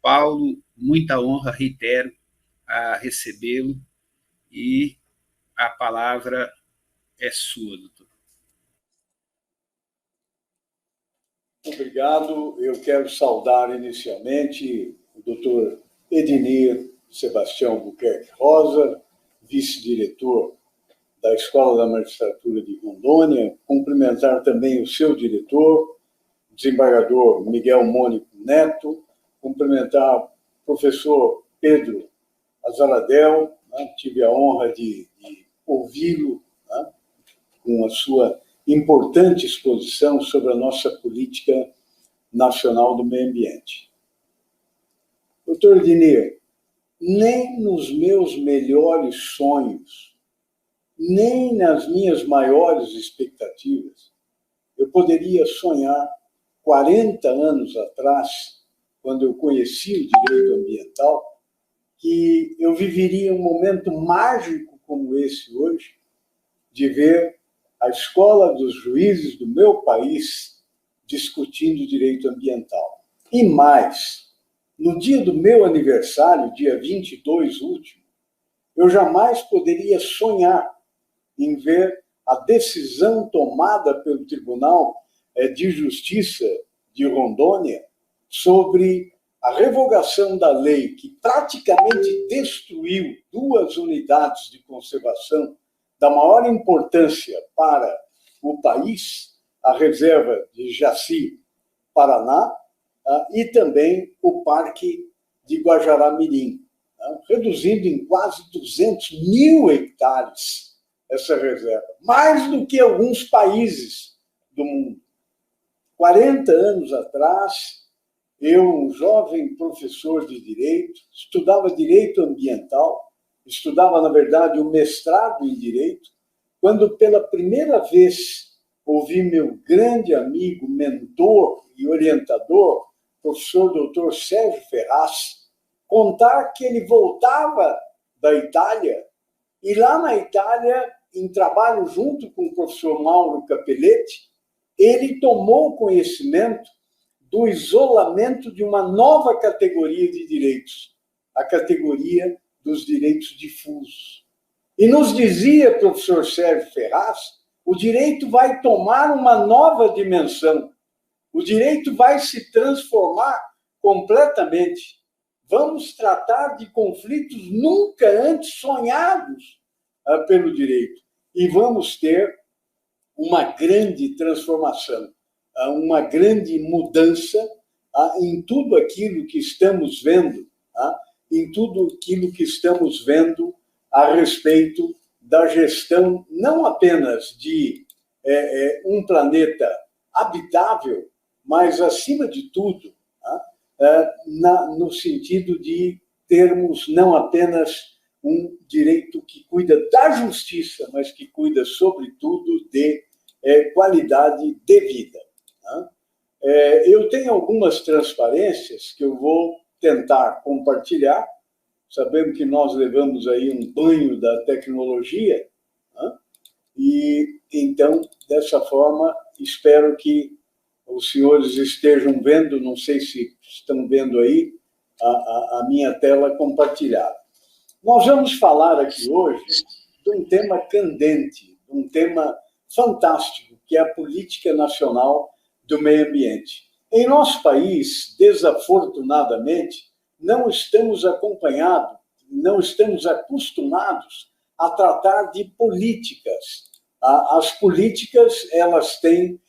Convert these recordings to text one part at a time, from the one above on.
Paulo, muita honra, reitero, a recebê-lo e a palavra é sua, doutor. Obrigado. Eu quero saudar inicialmente o doutor Ednir Sebastião Albuquerque Rosa, vice-diretor da Escola da Magistratura de Rondônia, cumprimentar também o seu diretor, desembargador Miguel Mônico Neto, cumprimentar o professor Pedro Azaradel, né? Tive a honra de ouvi-lo, né? Com a sua importante exposição sobre a nossa política nacional do meio ambiente. Doutor Ednir, nem nos meus melhores sonhos, nem nas minhas maiores expectativas, eu poderia sonhar 40 anos atrás, quando eu conheci o direito ambiental, que eu viveria um momento mágico como esse hoje, de ver a escola dos juízes do meu país discutindo direito ambiental. E mais, no dia do meu aniversário, dia 22 último, eu jamais poderia sonhar em ver a decisão tomada pelo Tribunal de Justiça de Rondônia sobre a revogação da lei que praticamente destruiu 2 unidades de conservação da maior importância para o país, a reserva de Jaci, Paraná, e também o Parque de Guajará-Mirim, reduzindo em quase 200 mil hectares essa reserva, mais do que alguns países do mundo. 40 anos atrás, eu, um jovem professor de direito, estudava direito ambiental, estudava, na verdade, o mestrado em direito, quando pela primeira vez ouvi meu grande amigo, mentor e orientador, professor doutor Sérgio Ferraz, contar que ele voltava da Itália e lá na Itália, em trabalho junto com o professor Mauro Capelletti, ele tomou conhecimento do isolamento de uma nova categoria de direitos, a categoria dos direitos difusos. E nos dizia, professor Sérgio Ferraz, o direito vai tomar uma nova dimensão, o direito vai se transformar completamente. Vamos tratar de conflitos nunca antes sonhados pelo direito e vamos ter uma grande transformação, uma grande mudança em tudo aquilo que estamos vendo, em tudo aquilo que estamos vendo a respeito da gestão não apenas de um planeta habitável, mas, acima de tudo, no sentido de termos não apenas um direito que cuida da justiça, mas que cuida, sobretudo, de qualidade de vida. Eu tenho algumas transparências que eu vou tentar compartilhar. Sabemos que nós levamos aí um banho da tecnologia, e, então, dessa forma, espero que os senhores estejam vendo, não sei se estão vendo aí, a minha tela compartilhada. Nós vamos falar aqui hoje de um tema candente, de um tema fantástico, que é a política nacional do meio ambiente. Em nosso país, desafortunadamente, não estamos acompanhados, não estamos acostumados a tratar de políticas. As políticas, elas têm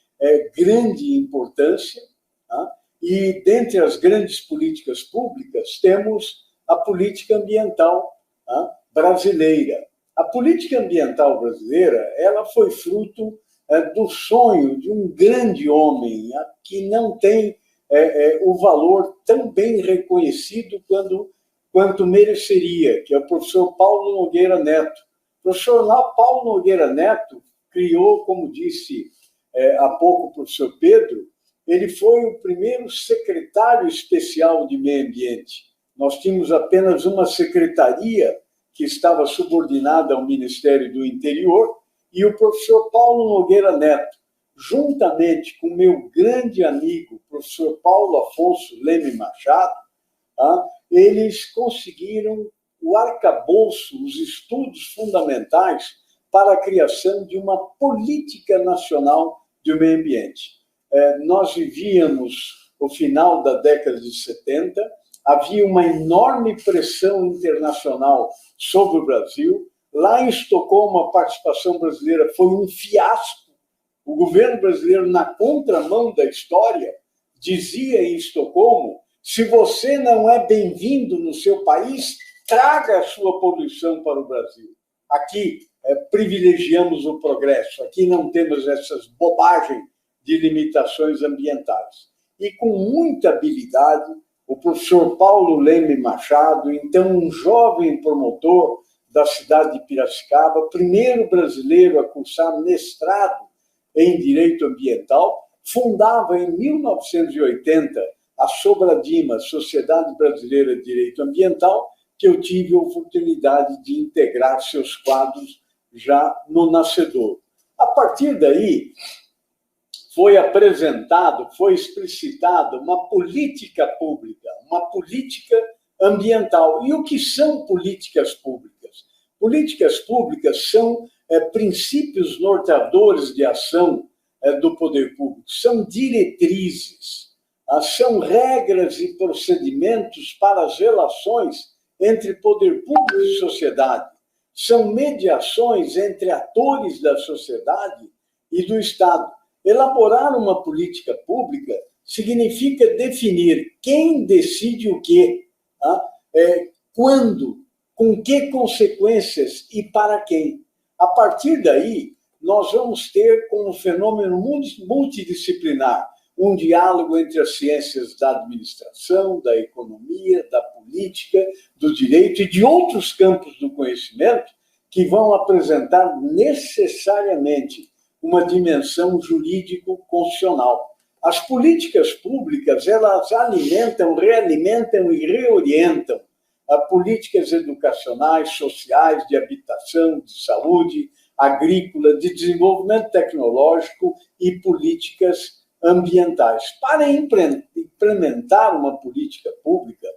grande importância, e dentre as grandes políticas públicas temos a política ambiental brasileira. A política ambiental brasileira, ela foi fruto do sonho de um grande homem que não tem o valor tão bem reconhecido quanto mereceria, que é o professor Paulo Nogueira Neto. O professor Paulo Nogueira Neto criou, como disse há pouco o professor Pedro, ele foi o primeiro secretário especial de meio ambiente. Nós tínhamos apenas uma secretaria que estava subordinada ao Ministério do Interior, e o professor Paulo Nogueira Neto, juntamente com meu grande amigo, professor Paulo Afonso Leme Machado, eles conseguiram o arcabouço, os estudos fundamentais para a criação de uma política nacional de meio ambiente. Nós vivíamos o final da década de 70, havia uma enorme pressão internacional sobre o Brasil. Lá em Estocolmo, a participação brasileira foi um fiasco. O governo brasileiro, na contramão da história, dizia em Estocolmo: se você não é bem-vindo no seu país, traga a sua poluição para o Brasil. Aqui privilegiamos o progresso, aqui não temos essas bobagens de limitações ambientais. E com muita habilidade, o professor Paulo Leme Machado, então um jovem promotor da cidade de Piracicaba, primeiro brasileiro a cursar mestrado em Direito Ambiental, fundava em 1980 a Sobradima, Sociedade Brasileira de Direito Ambiental, que eu tive a oportunidade de integrar seus quadros já no nascedor. A partir daí, foi apresentado, foi explicitada uma política pública, uma política ambiental. E o que são políticas públicas? Políticas públicas são princípios norteadores de ação do poder público, são diretrizes, são regras e procedimentos para as relações entre poder público e sociedade, são mediações entre atores da sociedade e do Estado. Elaborar uma política pública significa definir quem decide o quê, quando, com que consequências e para quem. A partir daí, nós vamos ter como fenômeno multidisciplinar um diálogo entre as ciências da administração, da economia, da política, do direito e de outros campos do conhecimento que vão apresentar necessariamente uma dimensão jurídico-constitucional. As políticas públicas, elas alimentam, realimentam e reorientam políticas educacionais, sociais, de habitação, de saúde, agrícola, de desenvolvimento tecnológico e políticas ambientais. Para implementar uma política pública,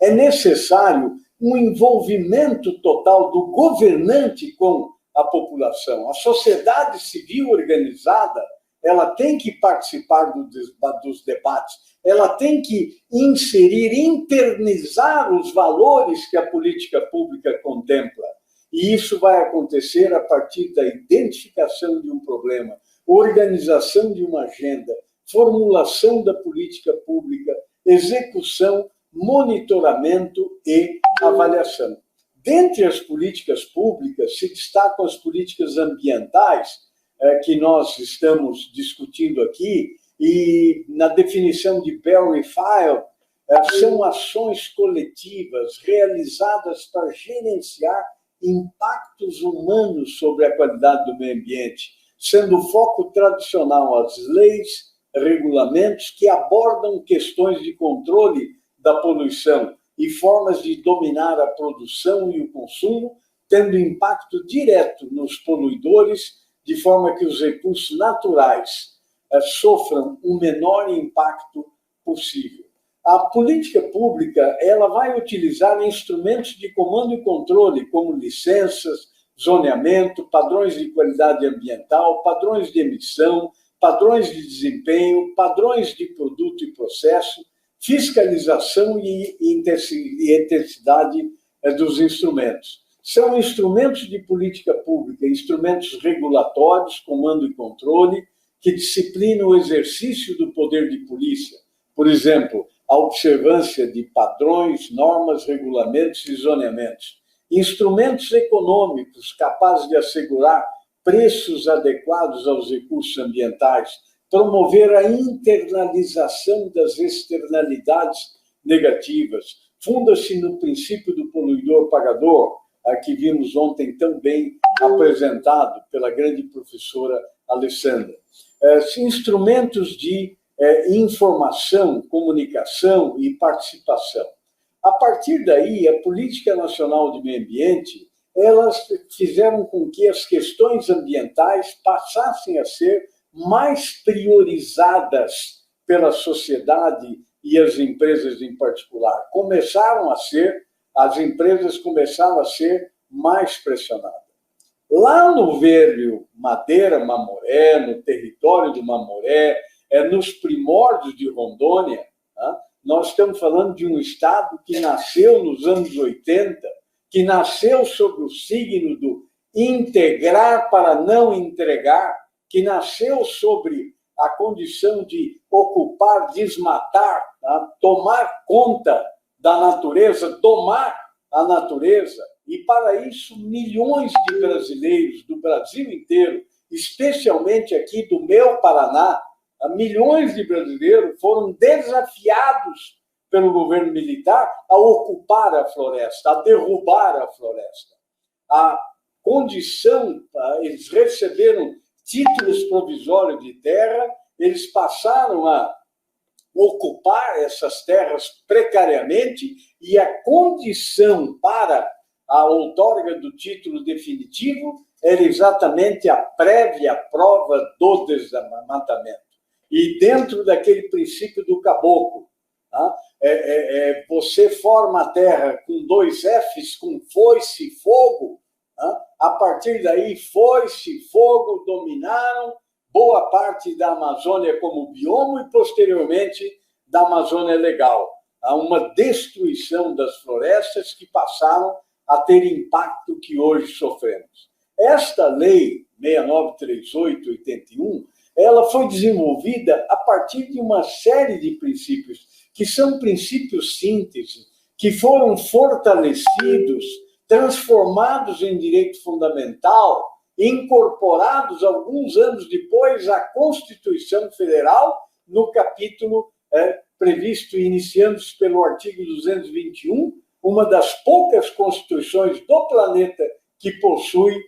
é necessário um envolvimento total do governante com a população. A sociedade civil organizada, ela tem que participar dos debates, ela tem que inserir, internizar os valores que a política pública contempla. E isso vai acontecer a partir da identificação de um problema, organização de uma agenda, formulação da política pública, execução, monitoramento e avaliação. Dentre as políticas públicas, se destacam as políticas ambientais, que nós estamos discutindo aqui, e na definição de Berry-File, são ações coletivas realizadas para gerenciar impactos humanos sobre a qualidade do meio ambiente, sendo o foco tradicional as leis, regulamentos que abordam questões de controle da poluição e formas de dominar a produção e o consumo, tendo impacto direto nos poluidores, de forma que os recursos naturais sofram o menor impacto possível. A política pública, ela vai utilizar instrumentos de comando e controle, como licenças, zoneamento, padrões de qualidade ambiental, padrões de emissão, padrões de desempenho, padrões de produto e processo, fiscalização e intensidade dos instrumentos. São instrumentos de política pública, instrumentos regulatórios, comando e controle, que disciplinam o exercício do poder de polícia. Por exemplo, a observância de padrões, normas, regulamentos e zoneamentos. Instrumentos econômicos capazes de assegurar preços adequados aos recursos ambientais, promover a internalização das externalidades negativas. Funda-se no princípio do poluidor-pagador, que vimos ontem tão bem apresentado pela grande professora Alessandra. Instrumentos de informação, comunicação e participação. A partir daí, a Política Nacional de Meio Ambiente, elas fizeram com que as questões ambientais passassem a ser mais priorizadas pela sociedade e as empresas em particular. As empresas começaram a ser mais pressionadas. Lá no velho Madeira Mamoré, no território do Mamoré, nos primórdios de Rondônia, nós estamos falando de um estado que nasceu nos anos 80, que nasceu sob o signo do integrar para não entregar, que nasceu sobre a condição de ocupar, desmatar, tomar conta da natureza, domar a natureza. E, para isso, milhões de brasileiros do Brasil inteiro, especialmente aqui do meu Paraná, milhões de brasileiros foram desafiados pelo governo militar a ocupar a floresta, a derrubar a floresta. A condição, eles receberam títulos provisórios de terra, eles passaram a ocupar essas terras precariamente e a condição para a outorga do título definitivo era exatamente a prévia prova do desmatamento. E dentro daquele princípio do caboclo, você forma a terra com 2 Fs, com foice e fogo, a partir daí foice e fogo dominaram boa parte da Amazônia como bioma e, posteriormente, da Amazônia Legal. Há uma destruição das florestas que passaram a ter impacto que hoje sofremos. Esta lei 6938/81, ela foi desenvolvida a partir de uma série de princípios, que são princípios síntese, que foram fortalecidos, transformados em direito fundamental, incorporados alguns anos depois à Constituição Federal, no capítulo previsto, iniciando-se pelo artigo 221, uma das poucas constituições do planeta que possui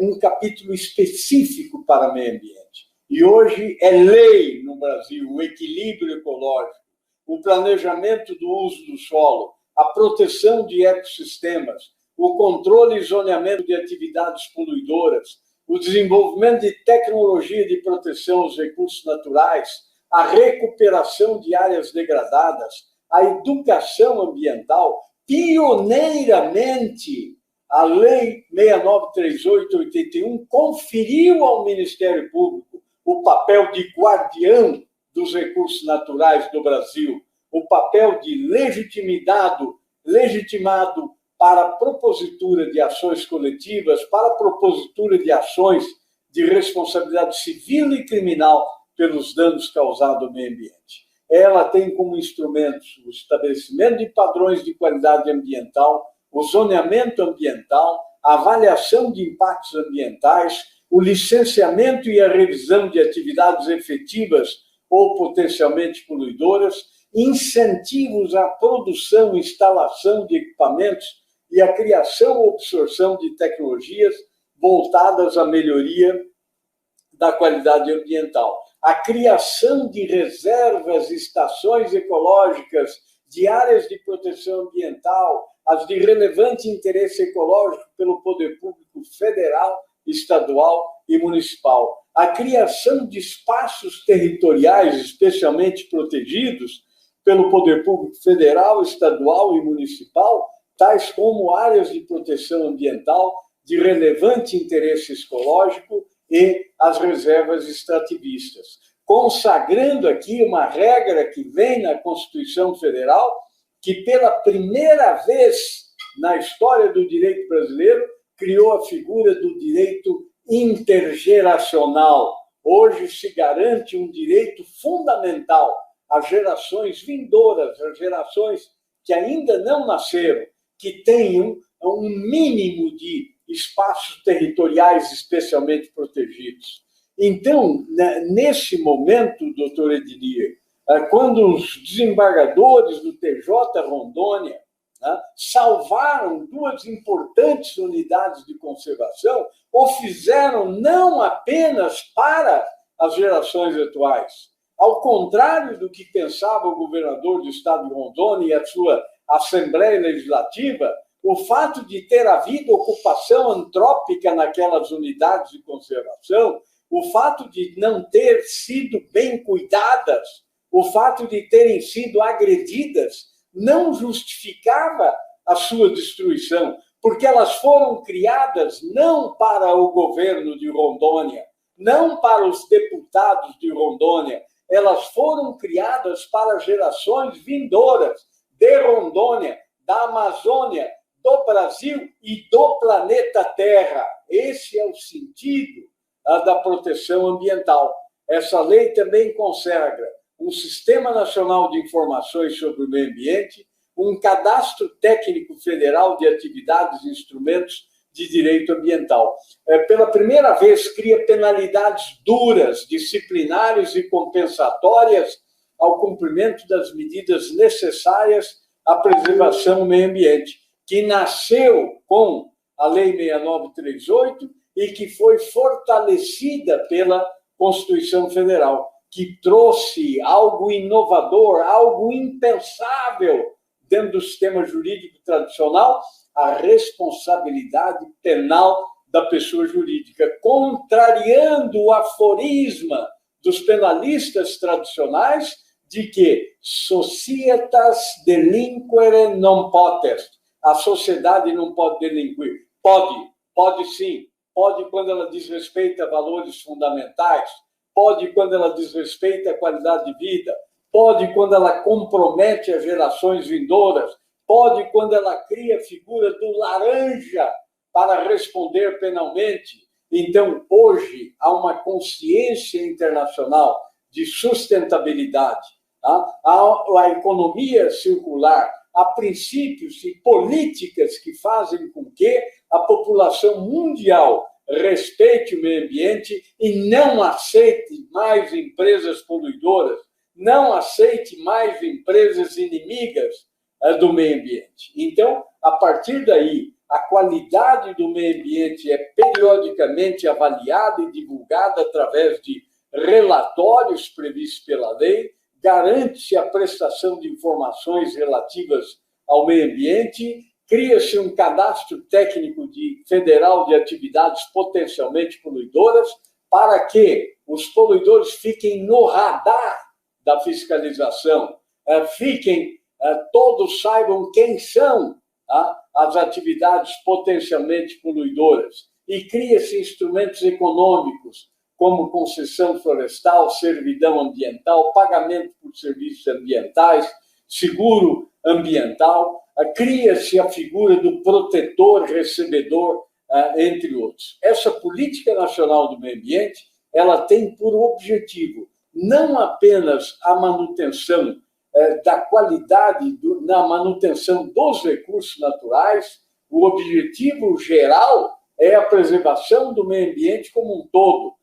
um capítulo específico para meio ambiente. E hoje é lei no Brasil o equilíbrio ecológico, o planejamento do uso do solo, a proteção de ecossistemas, o controle e zoneamento de atividades poluidoras, o desenvolvimento de tecnologia de proteção aos recursos naturais, a recuperação de áreas degradadas, a educação ambiental. Pioneiramente, a Lei 6938/81 conferiu ao Ministério Público o papel de guardião dos recursos naturais do Brasil, o papel de legitimado para a propositura de ações coletivas, para a propositura de ações de responsabilidade civil e criminal pelos danos causados ao meio ambiente. Ela tem como instrumentos o estabelecimento de padrões de qualidade ambiental, o zoneamento ambiental, a avaliação de impactos ambientais, o licenciamento e a revisão de atividades efetivas ou potencialmente poluidoras, incentivos à produção e instalação de equipamentos e à criação ou absorção de tecnologias voltadas à melhoria da qualidade ambiental. A criação de reservas, estações ecológicas, de áreas de proteção ambiental, as de relevante interesse ecológico pelo poder público federal, estadual e municipal. A criação de espaços territoriais especialmente protegidos pelo poder público federal, estadual e municipal, tais como áreas de proteção ambiental de relevante interesse ecológico e as reservas extrativistas, consagrando aqui uma regra que vem na Constituição Federal, que pela primeira vez na história do direito brasileiro criou a figura do direito intergeracional. Hoje se garante um direito fundamental às gerações vindouras, às gerações que ainda não nasceram, que tenham um mínimo de espaços territoriais especialmente protegidos. Então, nesse momento, doutor Ednir, quando os desembargadores do TJ Rondônia salvaram 2 importantes unidades de conservação, o fizeram não apenas para as gerações atuais. Ao contrário do que pensava o governador do estado de Rondônia e a sua Assembleia Legislativa, o fato de ter havido ocupação antrópica naquelas unidades de conservação, o fato de não ter sido bem cuidadas o fato de terem sido agredidas não justificava a sua destruição, porque elas foram criadas não para o governo de Rondônia, não para os deputados de Rondônia, elas foram criadas para gerações vindouras de Rondônia, da Amazônia, do Brasil e do planeta Terra. Esse é o sentido da proteção ambiental. Essa lei também consagra um Sistema Nacional de Informações sobre o Meio Ambiente, um cadastro técnico federal de atividades e instrumentos de direito ambiental. Pela primeira vez, cria penalidades duras, disciplinares e compensatórias ao cumprimento das medidas necessárias à preservação do meio ambiente, que nasceu com a Lei 6938 e que foi fortalecida pela Constituição Federal, que trouxe algo inovador, algo impensável dentro do sistema jurídico tradicional, a responsabilidade penal da pessoa jurídica, contrariando o aforisma dos penalistas tradicionais de que societas delinquere non potest, a sociedade não pode delinquir. Pode sim, pode quando ela desrespeita valores fundamentais, pode quando ela desrespeita a qualidade de vida, pode quando ela compromete as gerações vindouras, pode quando ela cria a figura do laranja para responder penalmente. Então, hoje, há uma consciência internacional de sustentabilidade, tá? A economia circular, há princípios e políticas que fazem com que a população mundial respeite o meio ambiente e não aceite mais empresas poluidoras, não aceite mais empresas inimigas do meio ambiente. Então, a partir daí, a qualidade do meio ambiente é periodicamente avaliada e divulgada através de relatórios previstos pela lei, garante-se a prestação de informações relativas ao meio ambiente, cria-se um cadastro técnico federal de atividades potencialmente poluidoras para que os poluidores fiquem no radar da fiscalização, todos saibam quem são as atividades potencialmente poluidoras e cria-se instrumentos econômicos como concessão florestal, servidão ambiental, pagamento por serviços ambientais, seguro ambiental, cria-se a figura do protetor, recebedor, entre outros. Essa política nacional do meio ambiente, ela tem por objetivo não apenas a manutenção da qualidade, na manutenção dos recursos naturais, o objetivo geral é a preservação do meio ambiente como um todo,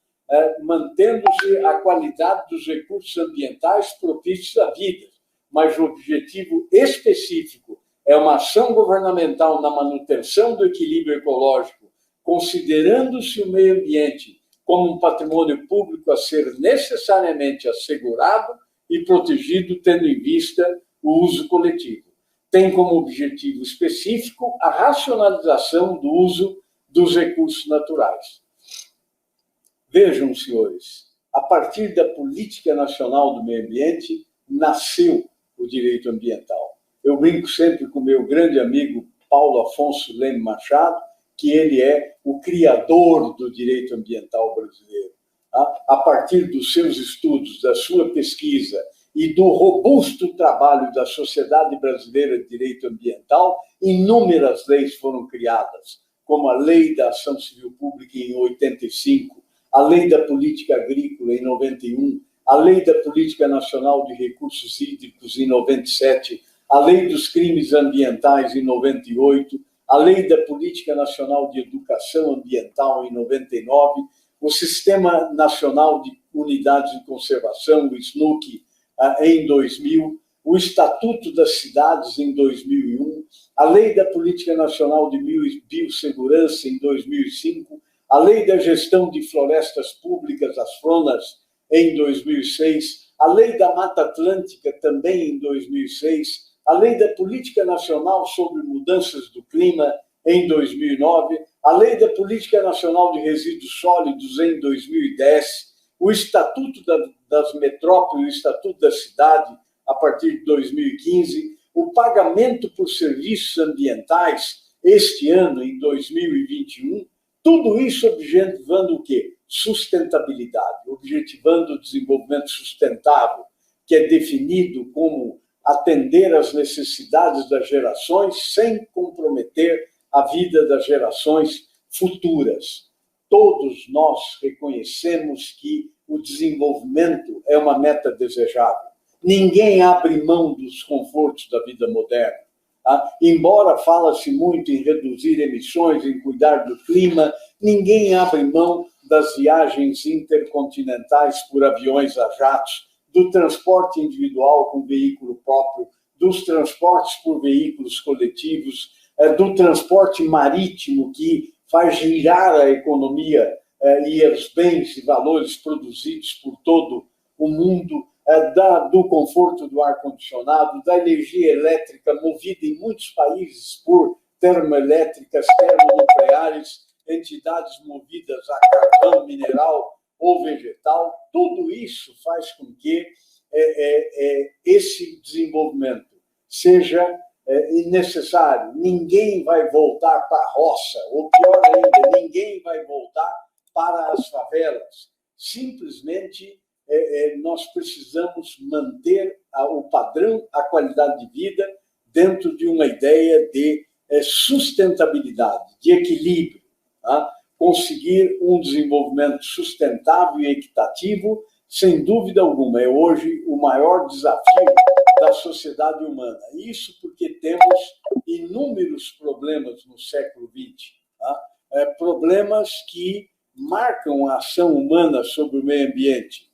mantendo-se a qualidade dos recursos ambientais propícios à vida. Mas o objetivo específico é uma ação governamental na manutenção do equilíbrio ecológico, considerando-se o meio ambiente como um patrimônio público a ser necessariamente assegurado e protegido, tendo em vista o uso coletivo. Tem como objetivo específico a racionalização do uso dos recursos naturais. Vejam, senhores, a partir da Política Nacional do Meio Ambiente, nasceu o direito ambiental. Eu brinco sempre com meu grande amigo Paulo Afonso Leme Machado, que ele é o criador do direito ambiental brasileiro. A partir dos seus estudos, da sua pesquisa e do robusto trabalho da Sociedade Brasileira de Direito Ambiental, inúmeras leis foram criadas, como a Lei da Ação Civil Pública em 85, a Lei da Política Agrícola em 91, a Lei da Política Nacional de Recursos Hídricos em 97, a Lei dos Crimes Ambientais em 98, a Lei da Política Nacional de Educação Ambiental em 99, o Sistema Nacional de Unidades de Conservação, o SNUC, em 2000, o Estatuto das Cidades em 2001, a Lei da Política Nacional de Biossegurança em 2005, a Lei da Gestão de Florestas Públicas, as FRONAS, em 2006, a Lei da Mata Atlântica também em 2006, a Lei da Política Nacional sobre Mudanças do Clima em 2009, a Lei da Política Nacional de Resíduos Sólidos em 2010, o Estatuto das Metrópoles, o Estatuto da Cidade, a partir de 2015, o pagamento por serviços ambientais, este ano, em 2021, tudo isso objetivando o quê? Sustentabilidade, objetivando o desenvolvimento sustentável, que é definido como atender às necessidades das gerações sem comprometer a vida das gerações futuras. Todos nós reconhecemos que o desenvolvimento é uma meta desejável. Ninguém abre mão dos confortos da vida moderna. Embora fala-se muito em reduzir emissões, em cuidar do clima, ninguém abre mão das viagens intercontinentais por aviões a jatos, do transporte individual com veículo próprio, dos transportes por veículos coletivos, do transporte marítimo que faz girar a economia e os bens e valores produzidos por todo o mundo, do conforto do ar-condicionado, da energia elétrica movida em muitos países por termoelétricas, termonucleares, entidades movidas a carvão mineral ou vegetal. Tudo isso faz com que esse desenvolvimento seja necessário. Ninguém vai voltar para a roça, ou pior ainda, ninguém vai voltar para as favelas. Simplesmente nós precisamos manter o padrão, a qualidade de vida dentro de uma ideia de sustentabilidade, de equilíbrio, tá? Conseguir um desenvolvimento sustentável e equitativo, sem dúvida alguma, é hoje o maior desafio da sociedade humana. Isso porque temos inúmeros problemas no século XX, tá? Problemas que marcam a ação humana sobre o meio ambiente,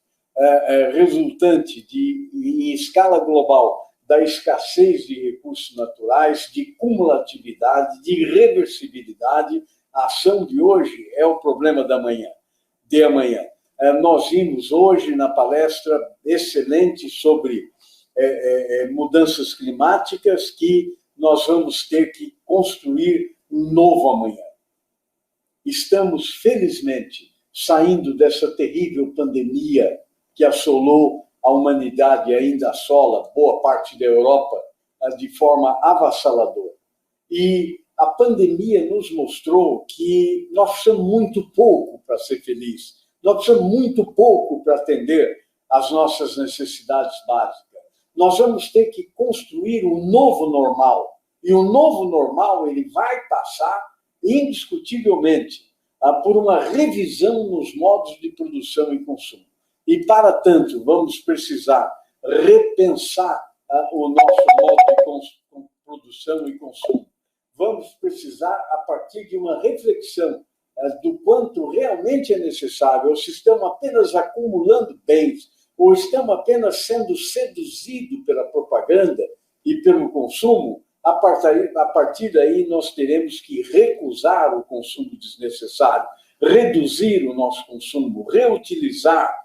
resultante em escala global, da escassez de recursos naturais, de cumulatividade, de irreversibilidade. A ação de hoje é o problema de amanhã. Nós vimos hoje na palestra excelente sobre mudanças climáticas, que nós vamos ter que construir um novo amanhã. Estamos, felizmente, saindo dessa terrível pandemia que assolou a humanidade e ainda assola boa parte da Europa de forma avassaladora. E a pandemia nos mostrou que nós precisamos muito pouco para ser felizes, nós precisamos muito pouco para atender às nossas necessidades básicas. Nós vamos ter que construir um novo normal. E o novo normal ele vai passar, indiscutivelmente, por uma revisão nos modos de produção e consumo. E, para tanto, vamos precisar repensar o nosso modo de produção e consumo. Vamos precisar, a partir de uma reflexão do quanto realmente é necessário, ou se estamos apenas acumulando bens, ou estamos apenas sendo seduzidos pela propaganda e pelo consumo. A partir daí, nós teremos que recusar o consumo desnecessário, reduzir o nosso consumo, reutilizar,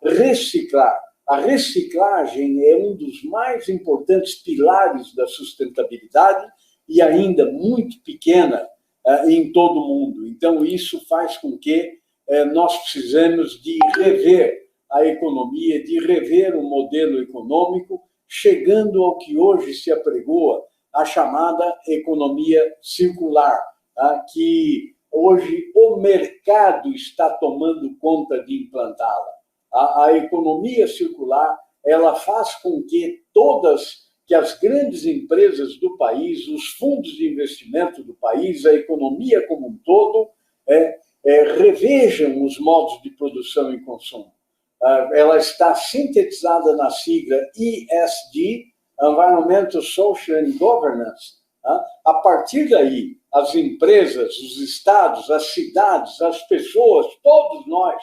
reciclar. A reciclagem é um dos mais importantes pilares da sustentabilidade e ainda muito pequena em todo o mundo. Então, isso faz com que nós precisemos de rever a economia, de rever o modelo econômico, chegando ao que hoje se apregoa, a chamada economia circular, que hoje o mercado está tomando conta de implantá-la. A economia circular, ela faz com que as grandes empresas do país, os fundos de investimento do país, a economia como um todo, revejam os modos de produção e consumo. Ela está sintetizada na sigla ESG, Environmental, Social and Governance. A partir daí, as empresas, os estados, as cidades, as pessoas, todos nós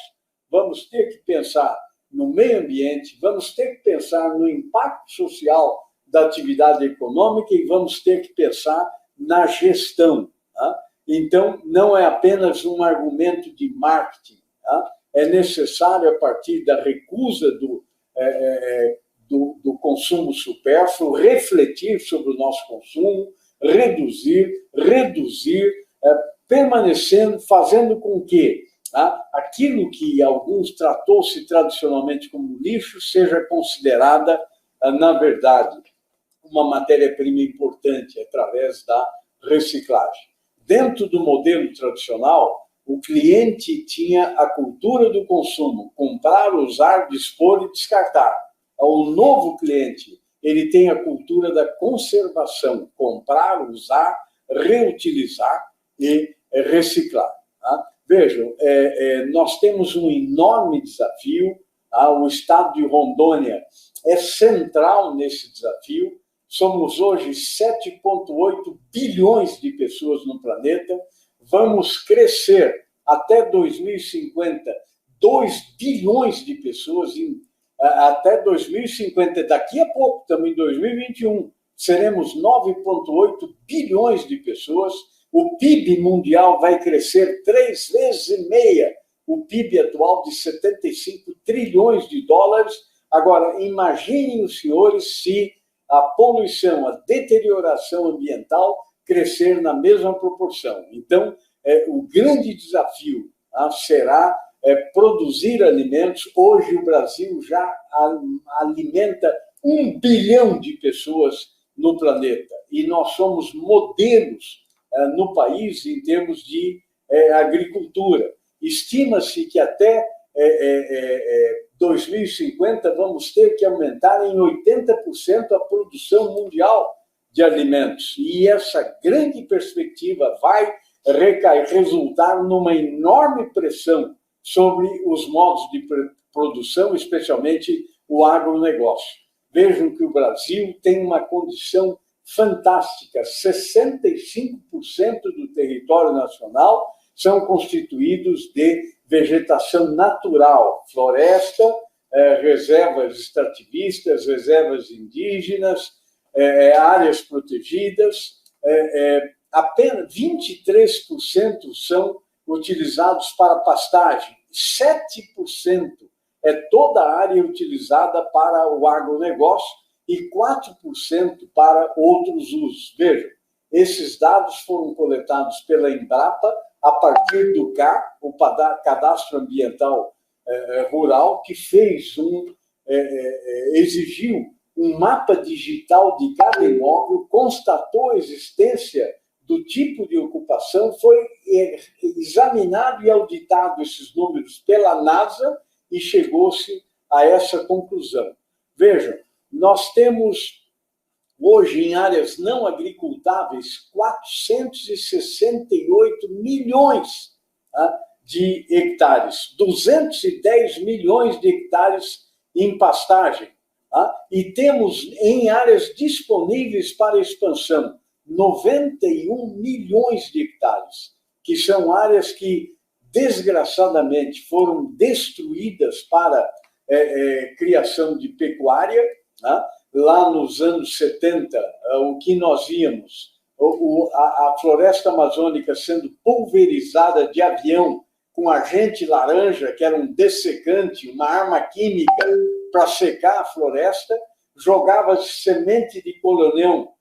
vamos ter que pensar no meio ambiente, vamos ter que pensar no impacto social da atividade econômica e vamos ter que pensar na gestão. Então, não é apenas um argumento de marketing. É necessário, a partir da recusa do consumo supérfluo, refletir sobre o nosso consumo, reduzir, permanecendo, fazendo com que aquilo que alguns tratou-se tradicionalmente como lixo seja considerada, na verdade, uma matéria-prima importante através da reciclagem. Dentro do modelo tradicional, o cliente tinha a cultura do consumo, comprar, usar, dispor e descartar. O novo cliente, ele tem a cultura da conservação, comprar, usar, reutilizar e reciclar. Vejam, nós temos um enorme desafio, o estado de Rondônia é central nesse desafio. Somos hoje 7,8 bilhões de pessoas no planeta, vamos crescer até 2050, 2 bilhões de pessoas, até 2050, daqui a pouco, estamos em 2021, seremos 9,8 bilhões de pessoas, o PIB mundial vai crescer 3,5 vezes o PIB atual de 75 trilhões de dólares. Agora, imaginem os senhores se a poluição, a deterioração ambiental crescer na mesma proporção. Então, o grande desafio será produzir alimentos. Hoje, o Brasil já alimenta 1 bilhão de pessoas no planeta. E nós somos modelos no país em termos de agricultura. Estima-se que até 2050 vamos ter que aumentar em 80% a produção mundial de alimentos. E essa grande perspectiva vai resultar numa enorme pressão sobre os modos de produção, especialmente o agronegócio. Vejam que o Brasil tem uma condição fantástica. 65% do território nacional são constituídos de vegetação natural, floresta, reservas extrativistas, reservas indígenas, áreas protegidas. Apenas 23% são utilizados para pastagem, 7% é toda a área utilizada para o agronegócio e 4% para outros usos. Vejam, esses dados foram coletados pela Embrapa a partir do CAR, o Cadastro Ambiental Rural, que exigiu um mapa digital de cada imóvel, constatou a existência do tipo de ocupação, foi examinado e auditado esses números pela NASA e chegou-se a essa conclusão. Vejam, nós temos hoje em áreas não agricultáveis 468 milhões de hectares, 210 milhões de hectares em pastagem. E temos em áreas disponíveis para expansão 91 milhões de hectares, que são áreas que, desgraçadamente, foram destruídas para criação de pecuária. Lá nos anos 70, o que nós víamos, a floresta amazônica sendo pulverizada de avião com agente laranja, que era um dessecante, uma arma química para secar a floresta, jogava semente de colonel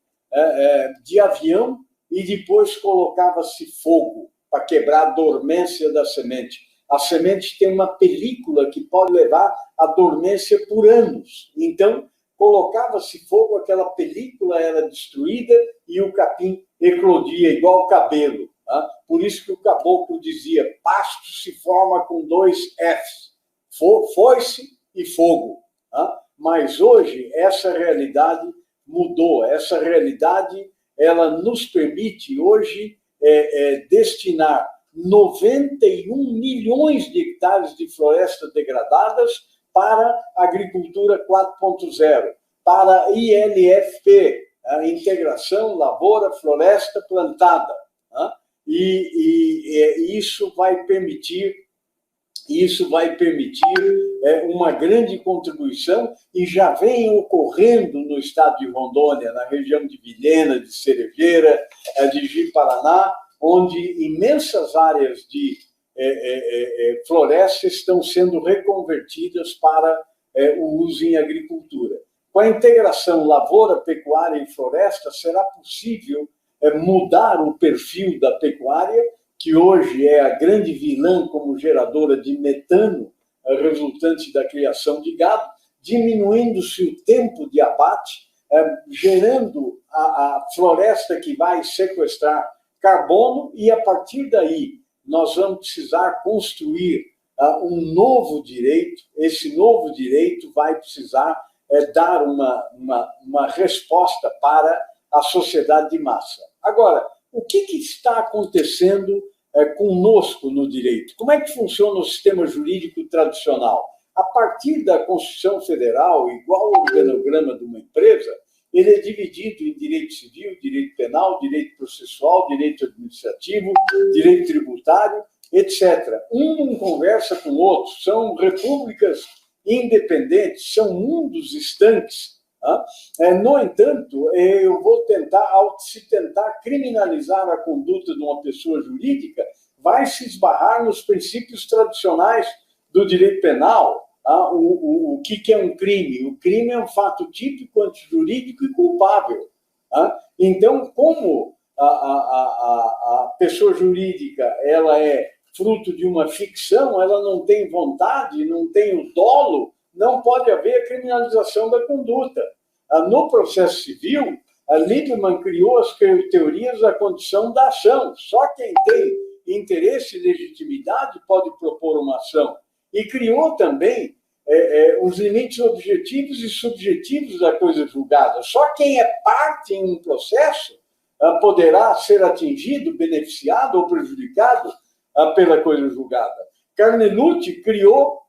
de avião e depois colocava-se fogo para quebrar a dormência da semente. A semente tem uma película que pode levar à dormência por anos. Então, colocava-se fogo, aquela película era destruída e o capim eclodia igual cabelo. Por isso que o caboclo dizia, pasto se forma com 2 Fs, foice e fogo. Mas hoje essa realidade mudou. Essa realidade ela nos permite hoje destinar 91 milhões de hectares de florestas degradadas para a agricultura 4.0, para a ILFP, a integração lavoura-floresta plantada. E isso vai permitir uma grande contribuição e já vem ocorrendo no estado de Rondônia, na região de Vilhena, de Cerejeira, de Ji-Paraná, onde imensas áreas de floresta estão sendo reconvertidas para o uso em agricultura. Com a integração lavoura, pecuária e floresta, será possível mudar o perfil da pecuária, que hoje é a grande vilã como geradora de metano, resultante da criação de gado, diminuindo-se o tempo de abate, gerando a floresta que vai sequestrar carbono, e a partir daí nós vamos precisar construir um novo direito. Esse novo direito vai precisar dar uma resposta para a sociedade de massa. Agora, o que está acontecendo conosco no direito? Como é que funciona o sistema jurídico tradicional? A partir da Constituição Federal, igual ao organograma de uma empresa, ele é dividido em direito civil, direito penal, direito processual, direito administrativo, direito tributário, etc. Um não conversa com o outro, são repúblicas independentes, são mundos estanques. No entanto, eu vou se tentar criminalizar a conduta de uma pessoa jurídica, vai se esbarrar nos princípios tradicionais do direito penal. O que é um crime? O crime é um fato típico, antijurídico e culpável. Então, como a pessoa jurídica ela é fruto de uma ficção, ela não tem vontade, não tem o dolo, não pode haver a criminalização da conduta. No processo civil, a Lieberman criou as teorias da condição da ação. Só quem tem interesse e legitimidade pode propor uma ação. E criou também os limites objetivos e subjetivos da coisa julgada. Só quem é parte em um processo poderá ser atingido, beneficiado ou prejudicado pela coisa julgada. Carnelucci criou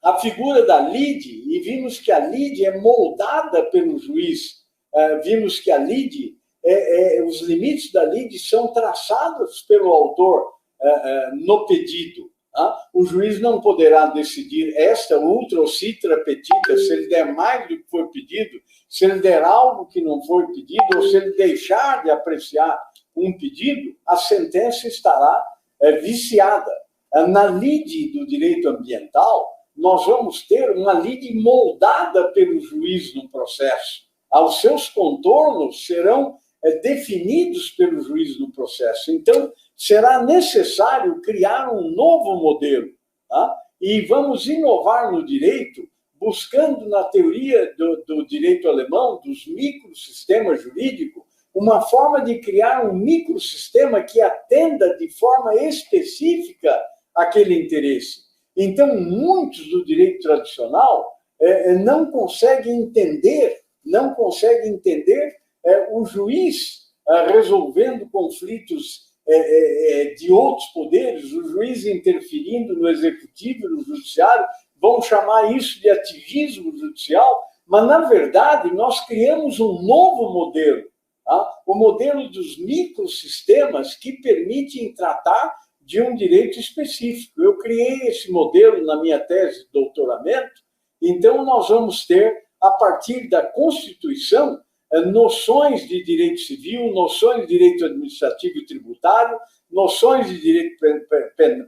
a figura da lide, e vimos que a lide é moldada pelo juiz. Vimos que a lide, os limites da lide são traçados pelo autor no pedido. O juiz não poderá decidir esta, ultra ou citra petita, se ele der mais do que foi pedido, se ele der algo que não foi pedido, ou se ele deixar de apreciar um pedido, a sentença estará viciada. Na lide do direito ambiental, nós vamos ter uma lide moldada pelo juiz no processo. Os seus contornos serão definidos pelo juiz no processo. Então, será necessário criar um novo modelo. E vamos inovar no direito, buscando na teoria do direito alemão, dos microsistemas jurídicos, uma forma de criar um microsistema que atenda de forma específica aquele interesse. Então, muitos do direito tradicional não conseguem entender o juiz resolvendo conflitos de outros poderes, o juiz interferindo no executivo, no judiciário, vão chamar isso de ativismo judicial, mas, na verdade, nós criamos um novo modelo, o modelo dos microsistemas que permitem tratar de um direito específico. Eu criei esse modelo na minha tese de doutoramento, então nós vamos ter, a partir da Constituição, noções de direito civil, noções de direito administrativo e tributário, noções de direito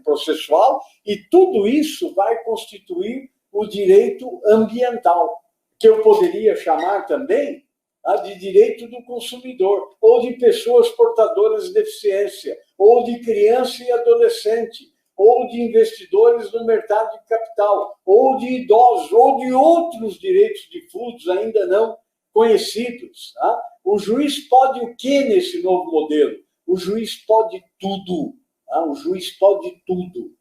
processual, e tudo isso vai constituir o direito ambiental, que eu poderia chamar também de direito do consumidor, ou de pessoas portadoras de deficiência, ou de criança e adolescente, ou de investidores no mercado de capital, ou de idosos, ou de outros direitos difusos ainda não conhecidos. O juiz pode o que nesse novo modelo? O juiz pode tudo. O juiz pode tudo.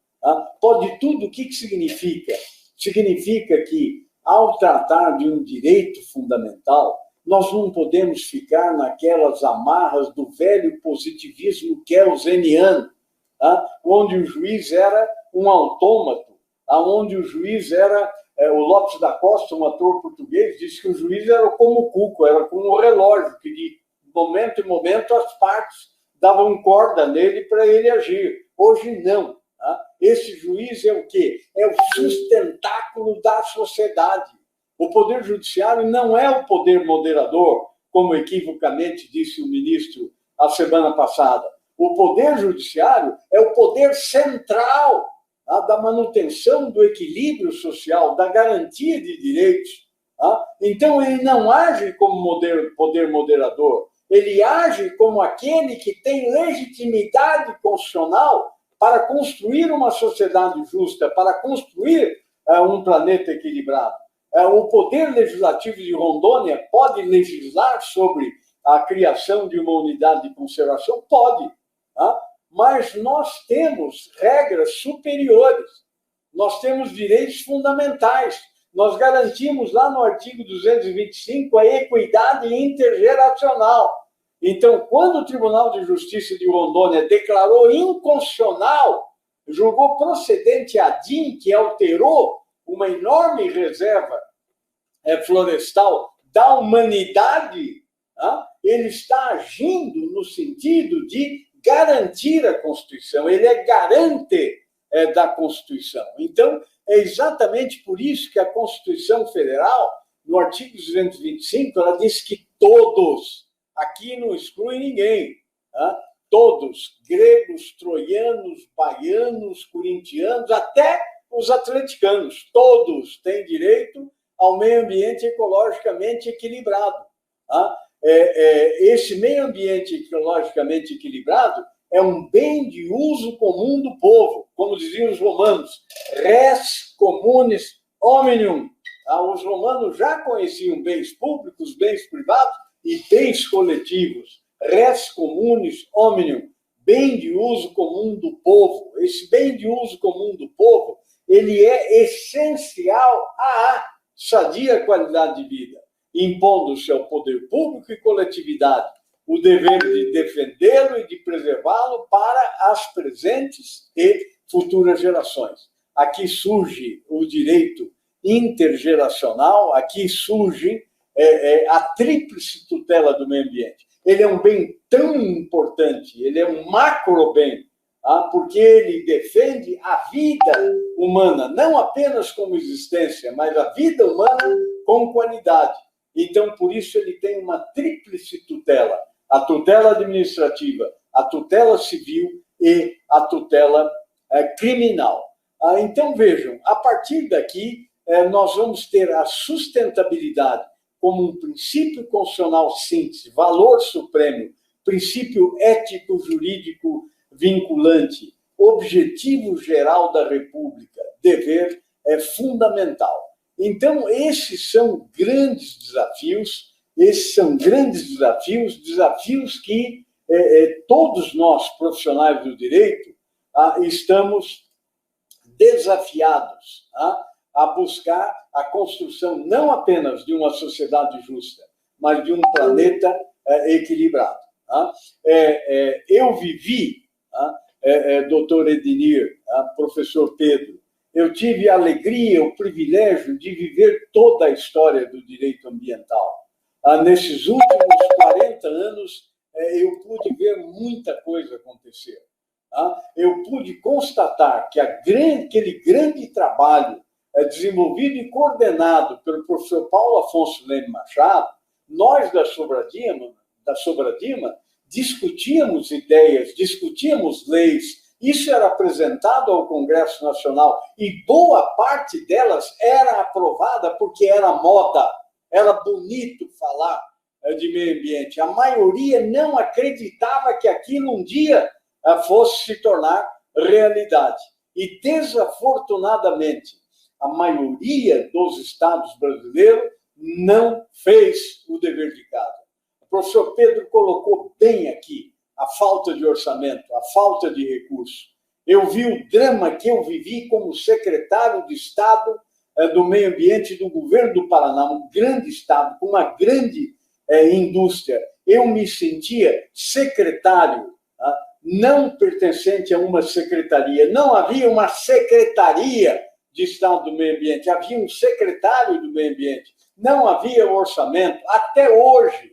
Pode tudo, o que significa? Significa que, ao tratar de um direito fundamental, nós não podemos ficar naquelas amarras do velho positivismo kelseniano, onde o juiz era um autômato, onde o juiz era... O Lopes da Costa, um ator português, disse que o juiz era como o cuco, era como o relógio, que de momento em momento as partes davam corda nele para ele agir. Hoje não. Esse juiz é o quê? É o sustentáculo da sociedade. O Poder Judiciário não é o poder moderador, como equivocamente disse o ministro a semana passada. O Poder Judiciário é o poder central da manutenção do equilíbrio social, da garantia de direitos. Então, ele não age como poder moderador, ele age como aquele que tem legitimidade constitucional para construir uma sociedade justa, para construir um planeta equilibrado. O Poder Legislativo de Rondônia pode legislar sobre a criação de uma unidade de conservação? Pode, tá? Mas nós temos regras superiores, nós temos direitos fundamentais, nós garantimos lá no artigo 225 a equidade intergeracional. Então, quando o Tribunal de Justiça de Rondônia declarou inconstitucional, julgou procedente a DIN, que alterou uma enorme reserva florestal da humanidade, ele está agindo no sentido de garantir a Constituição, ele é garante da Constituição. Então, é exatamente por isso que a Constituição Federal, no artigo 225, ela diz que todos, aqui não exclui ninguém, todos, gregos, troianos, baianos, corintianos, até os atleticanos, todos têm direito ao meio ambiente ecologicamente equilibrado. Esse meio ambiente ecologicamente equilibrado é um bem de uso comum do povo, como diziam os romanos, res communis omnium. Os romanos já conheciam bens públicos, bens privados e bens coletivos. Res communis omnium, bem de uso comum do povo. Esse bem de uso comum do povo, ele é essencial à sadia qualidade de vida, impondo-se ao poder público e coletividade o dever de defendê-lo e de preservá-lo para as presentes e futuras gerações. Aqui surge o direito intergeracional, aqui surge a tríplice tutela do meio ambiente. Ele é um bem tão importante, ele é um macro-bem, porque ele defende a vida humana, não apenas como existência, mas a vida humana com qualidade. Então, por isso, ele tem uma tríplice tutela: a tutela administrativa, a tutela civil e a tutela criminal. Então, vejam, a partir daqui, nós vamos ter a sustentabilidade como um princípio constitucional síntese, valor supremo, princípio ético-jurídico vinculante, objetivo geral da República, dever fundamental. Então, esses são grandes desafios, desafios que todos nós, profissionais do direito, estamos desafiados a buscar a construção não apenas de uma sociedade justa, mas de um planeta equilibrado. Eu vivi, doutor Ednir, professor Pedro, eu tive a alegria, o privilégio de viver toda a história do direito ambiental. Nesses últimos 40 anos, eu pude ver muita coisa acontecer. Eu pude constatar que aquele grande trabalho desenvolvido e coordenado pelo professor Paulo Afonso Leme Machado, nós da Sobradima discutíamos ideias, discutíamos leis, isso era apresentado ao Congresso Nacional e boa parte delas era aprovada porque era moda, era bonito falar de meio ambiente. A maioria não acreditava que aquilo um dia fosse se tornar realidade. E, desafortunadamente, a maioria dos estados brasileiros não fez o dever de casa. O professor Pedro colocou bem aqui a falta de orçamento, a falta de recurso. Eu vi o drama que eu vivi como secretário de Estado do Meio Ambiente do governo do Paraná, um grande estado, com uma grande indústria. Eu me sentia secretário, não pertencente a uma secretaria. Não havia uma secretaria de Estado do Meio Ambiente, havia um secretário do Meio Ambiente. Não havia orçamento. Até hoje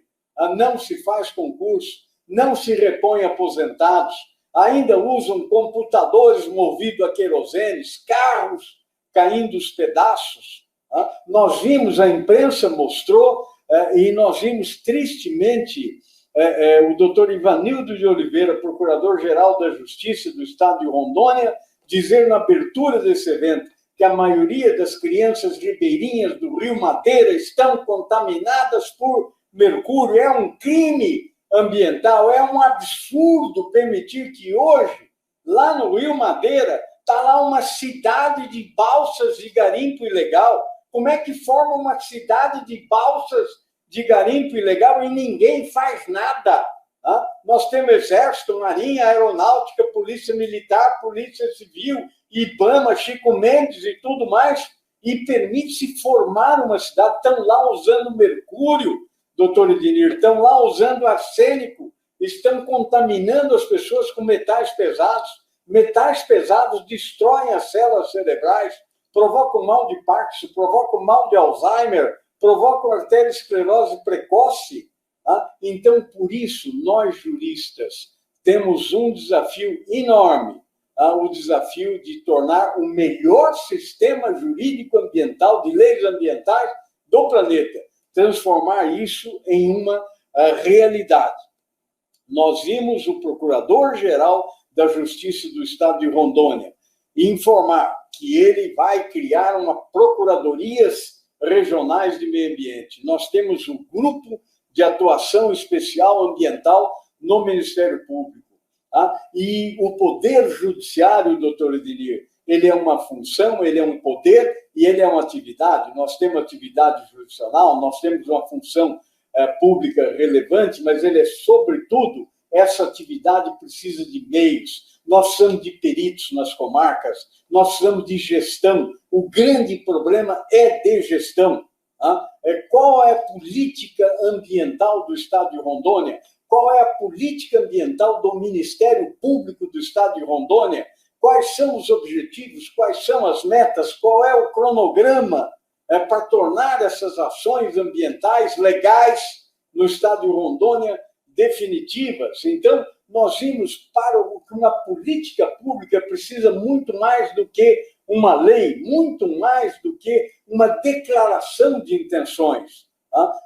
não se faz concurso, não se repõe aposentados, ainda usam computadores movidos a querosenes, carros caindo os pedaços. Nós vimos, a imprensa mostrou, e nós vimos tristemente o doutor Ivanildo de Oliveira, procurador-geral da Justiça do Estado de Rondônia, dizer na abertura desse evento que a maioria das crianças ribeirinhas do Rio Madeira estão contaminadas por mercúrio. É um crime ambiental. É um absurdo permitir que hoje, lá no Rio Madeira, está lá uma cidade de balsas de garimpo ilegal. Como é que forma uma cidade de balsas de garimpo ilegal e ninguém faz nada? Nós temos Exército, Marinha, Aeronáutica, Polícia Militar, Polícia Civil, IBAMA, Chico Mendes e tudo mais, e permite-se formar uma cidade. Estão lá usando mercúrio, doutor Ednir, estão lá usando arsênico, estão contaminando as pessoas com metais pesados. Metais pesados destroem as células cerebrais, provocam mal de Parkinson, provocam mal de Alzheimer, provocam arteriosclerose precoce. Então, por isso, nós juristas temos um desafio enorme, o desafio de tornar o melhor sistema jurídico ambiental, de leis ambientais do planeta, transformar isso em uma realidade. Nós vimos o Procurador-Geral da Justiça do Estado de Rondônia informar que ele vai criar uma procuradorias regionais de meio ambiente. Nós temos o Grupo de Atuação Especial Ambiental no Ministério Público. E o Poder Judiciário, doutor Ednir, ele é uma função, ele é um poder e ele é uma atividade. Nós temos atividade jurisdicional, nós temos uma função pública relevante, mas ele é, sobretudo, essa atividade precisa de meios. Nós precisamos de peritos nas comarcas, nós precisamos de gestão. O grande problema é de gestão. Qual é a política ambiental do Estado de Rondônia? Qual é a política ambiental do Ministério Público do Estado de Rondônia? Quais são os objetivos? Quais são as metas? Qual é o cronograma para tornar essas ações ambientais legais no Estado de Rondônia definitivas? Então, nós vimos para o que uma política pública precisa muito mais do que uma lei, muito mais do que uma declaração de intenções.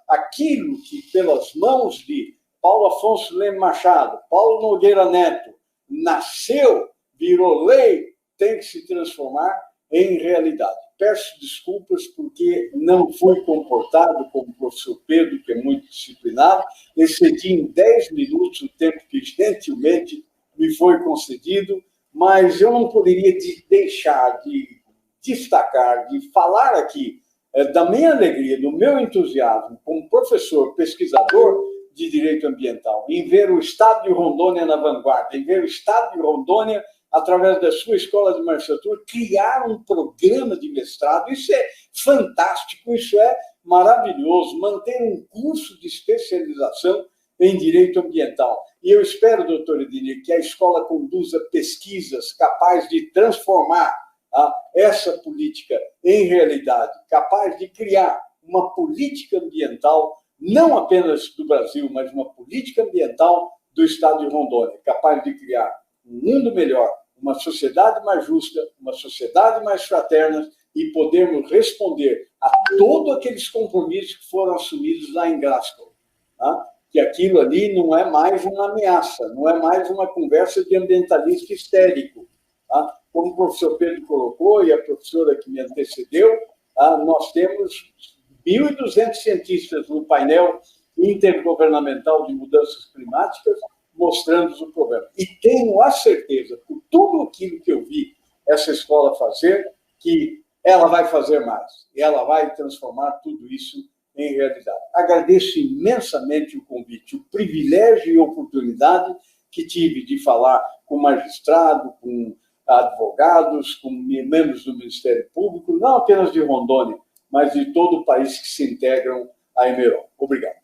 Aquilo que, pelas mãos de Paulo Afonso Leme Machado, Paulo Nogueira Neto, nasceu, virou lei, tem que se transformar em realidade. Peço desculpas porque não fui comportado como o professor Pedro, que é muito disciplinado, excedi em 10 minutos o tempo que gentilmente me foi concedido, mas eu não poderia deixar de destacar, de falar aqui da minha alegria, do meu entusiasmo como professor, pesquisador de direito ambiental, em ver o Estado de Rondônia na vanguarda, em ver o Estado de Rondônia, através da sua escola de magistratura, criar um programa de mestrado. Isso é fantástico, isso é maravilhoso, manter um curso de especialização em direito ambiental. E eu espero, doutor Ednir, que a escola conduza pesquisas capazes de transformar essa política em realidade, capaz de criar uma política ambiental, não apenas do Brasil, mas uma política ambiental do Estado de Rondônia, capaz de criar um mundo melhor, uma sociedade mais justa, uma sociedade mais fraterna e podermos responder a todos aqueles compromissos que foram assumidos lá em Glasgow. Que aquilo ali não é mais uma ameaça, não é mais uma conversa de ambientalista histérico. Como o professor Pedro colocou e a professora que me antecedeu, nós temos 1.200 cientistas no painel intergovernamental de mudanças climáticas mostrando o problema. E tenho a certeza, por tudo aquilo que eu vi essa escola fazer, que ela vai fazer mais. E ela vai transformar tudo isso em realidade. Agradeço imensamente o convite, o privilégio e oportunidade que tive de falar com magistrado, com advogados, com membros do Ministério Público, não apenas de Rondônia, mas de todo o país que se integram a Emerol. Obrigado.